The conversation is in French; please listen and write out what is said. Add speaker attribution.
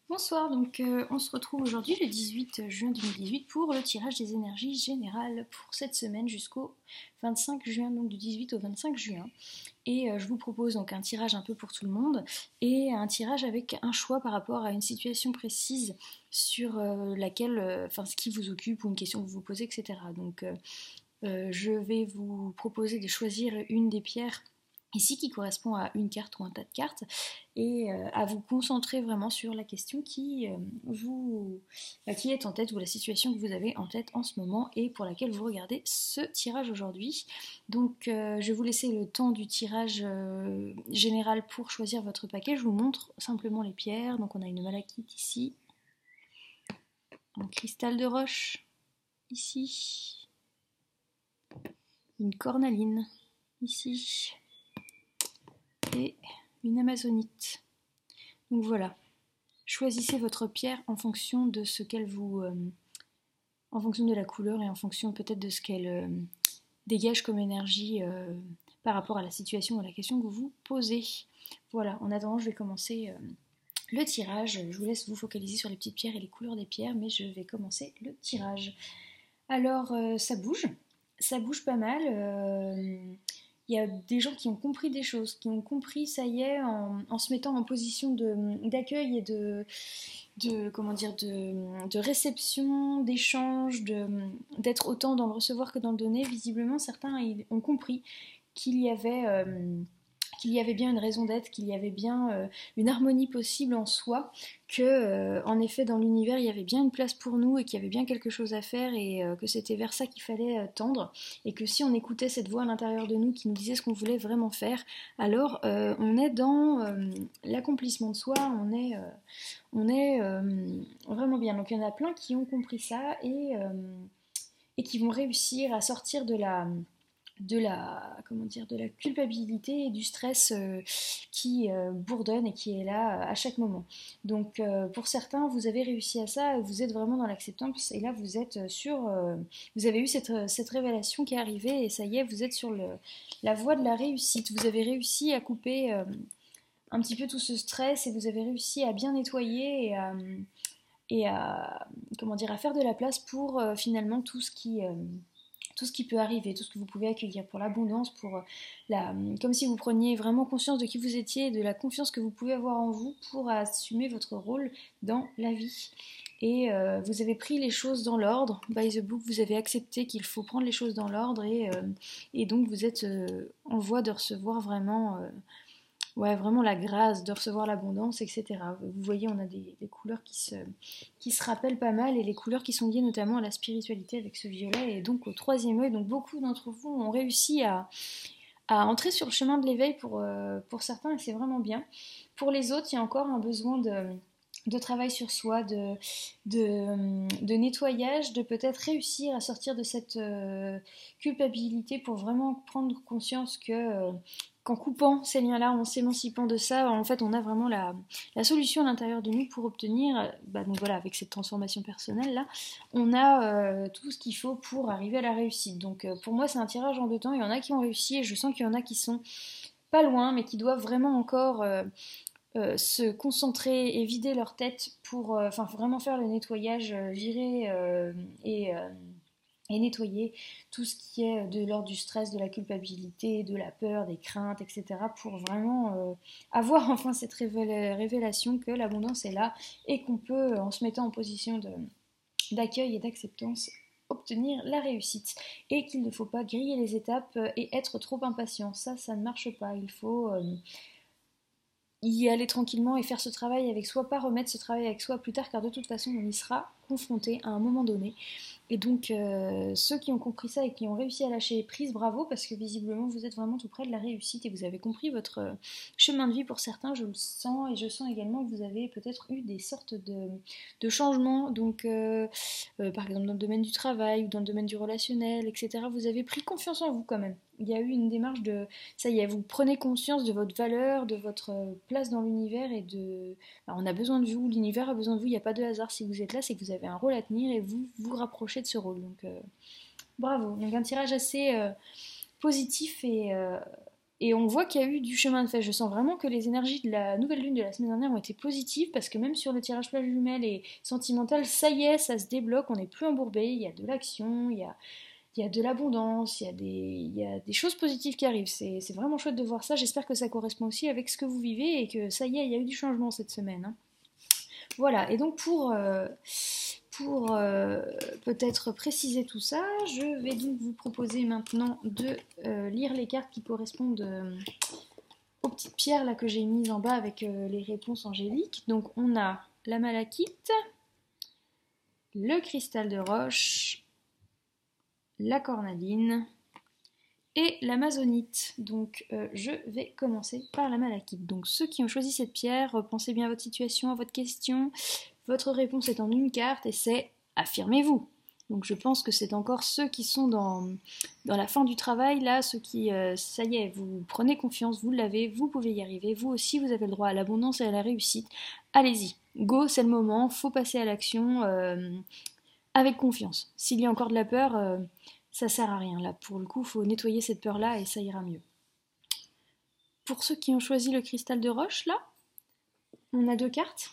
Speaker 1: Bonsoir, on se retrouve aujourd'hui le 18 juin 2018 pour le tirage des énergies générales pour cette semaine jusqu'au 25 juin, donc du 18 au 25 juin. Et je vous propose donc un tirage un peu pour tout le monde et un tirage avec un choix par rapport à une situation précise sur laquelle, ce qui vous occupe ou une question que vous vous posez, etc. Je vais vous proposer de choisir une des pierres ici qui correspond à une carte ou un tas de cartes et à vous concentrer vraiment sur la question qui est en tête ou la situation que vous avez en tête en ce moment et pour laquelle vous regardez ce tirage aujourd'hui. Je vais vous laisser le temps du tirage général pour choisir votre paquet. Je vous montre simplement les pierres. Donc on a une malachite ici, un cristal de roche ici, une cornaline ici et une amazonite. Donc voilà, choisissez votre pierre en fonction de ce qu'elle vous, en fonction de la couleur et en fonction peut-être de ce qu'elle dégage comme énergie par rapport à la situation ou à la question que vous vous posez. Voilà, en attendant, je vais commencer le tirage. Je vous laisse vous focaliser sur les petites pierres et les couleurs des pierres, mais je vais commencer le tirage. Alors, ça bouge pas mal. Il y a des gens qui ont compris des choses, qui ont compris, ça y est, en se mettant en position d'accueil et de réception, d'échange, d'être autant dans le recevoir que dans le donner. Visiblement, certains ont compris qu'il y avait qu'il y avait bien une raison d'être, qu'il y avait bien une harmonie possible en soi, que en effet dans l'univers il y avait bien une place pour nous et qu'il y avait bien quelque chose à faire et que c'était vers ça qu'il fallait tendre et que si on écoutait cette voix à l'intérieur de nous qui nous disait ce qu'on voulait vraiment faire, alors on est dans l'accomplissement de soi, on est vraiment bien. Donc il y en a plein qui ont compris ça et qui vont réussir à sortir de la culpabilité et du stress qui bourdonne et qui est là à chaque moment. Pour certains, vous avez réussi à ça, vous êtes vraiment dans l'acceptance et là vous êtes vous avez eu cette révélation qui est arrivée et ça y est, vous êtes sur la voie de la réussite. Vous avez réussi à couper un petit peu tout ce stress et vous avez réussi à bien nettoyer et à, à faire de la place pour finalement tout ce qui peut arriver, tout ce que vous pouvez accueillir, pour l'abondance, comme si vous preniez vraiment conscience de qui vous étiez, de la confiance que vous pouvez avoir en vous pour assumer votre rôle dans la vie. Et vous avez pris les choses dans l'ordre, by the book, vous avez accepté qu'il faut prendre les choses dans l'ordre et donc vous êtes en voie de recevoir vraiment ouais, vraiment la grâce de recevoir l'abondance, etc. Vous voyez, on a des couleurs qui se rappellent pas mal et les couleurs qui sont liées notamment à la spiritualité avec ce violet et donc au troisième œil. Donc beaucoup d'entre vous ont réussi à entrer sur le chemin de l'éveil pour certains et c'est vraiment bien. Pour les autres, il y a encore un besoin de travail sur soi, de nettoyage, de peut-être réussir à sortir de cette culpabilité pour vraiment prendre conscience que qu'en coupant ces liens-là, en s'émancipant de ça, en fait, on a vraiment la solution à l'intérieur de nous pour obtenir, donc voilà, avec cette transformation personnelle-là, on a tout ce qu'il faut pour arriver à la réussite. Pour moi, c'est un tirage en deux temps. Il y en a qui ont réussi et je sens qu'il y en a qui sont pas loin, mais qui doivent vraiment encore se concentrer et vider leur tête pour vraiment faire le nettoyage, virer et nettoyer tout ce qui est de l'ordre du stress, de la culpabilité, de la peur, des craintes, etc. pour vraiment avoir enfin cette révélation que l'abondance est là et qu'on peut, en se mettant en position d'accueil et d'acceptance, obtenir la réussite et qu'il ne faut pas griller les étapes et être trop impatient. Ça ne marche pas. Il faut y aller tranquillement et faire ce travail avec soi, pas remettre ce travail avec soi plus tard car de toute façon on y sera confronté à un moment donné. Et ceux qui ont compris ça et qui ont réussi à lâcher prise, bravo, parce que visiblement, vous êtes vraiment tout près de la réussite et vous avez compris votre chemin de vie pour certains, je le sens, et je sens également que vous avez peut-être eu des sortes de changements, par exemple dans le domaine du travail ou dans le domaine du relationnel, etc. Vous avez pris confiance en vous quand même. Il y a eu une démarche ça y est, vous prenez conscience de votre valeur, de votre place dans l'univers alors, on a besoin de vous, l'univers a besoin de vous, il n'y a pas de hasard. Si vous êtes là, c'est que vous avez un rôle à tenir et vous vous rapprochez de ce rôle. Bravo. Donc un tirage assez positif Et on voit qu'il y a eu du chemin de fait. Je sens vraiment que les énergies de la nouvelle lune de la semaine dernière ont été positives parce que même sur le tirage plage jumelle et sentimental, ça y est, ça se débloque, on n'est plus embourbé, il y a de l'action, il y a de l'abondance, il y a des choses positives qui arrivent. C'est vraiment chouette de voir ça. J'espère que ça correspond aussi avec ce que vous vivez et que ça y est, il y a eu du changement cette semaine, hein. Voilà, et donc pour peut-être préciser tout ça, je vais donc vous proposer maintenant de lire les cartes qui correspondent aux petites pierres là que j'ai mises en bas avec les réponses angéliques. Donc on a la malachite, le cristal de roche, la cornaline et l'amazonite. Donc je vais commencer par la malachite. Donc ceux qui ont choisi cette pierre, pensez bien à votre situation, à votre question. Votre réponse est en une carte et c'est affirmez-vous. Donc je pense que c'est encore ceux qui sont dans la fin du travail, là, ceux qui, ça y est, vous prenez confiance, vous l'avez, vous pouvez y arriver, vous aussi vous avez le droit à l'abondance et à la réussite. Allez-y, go, c'est le moment, faut passer à l'action avec confiance. S'il y a encore de la peur, ça sert à rien. Là, pour le coup, faut nettoyer cette peur-là et ça ira mieux. Pour ceux qui ont choisi le cristal de roche, là, on a deux cartes.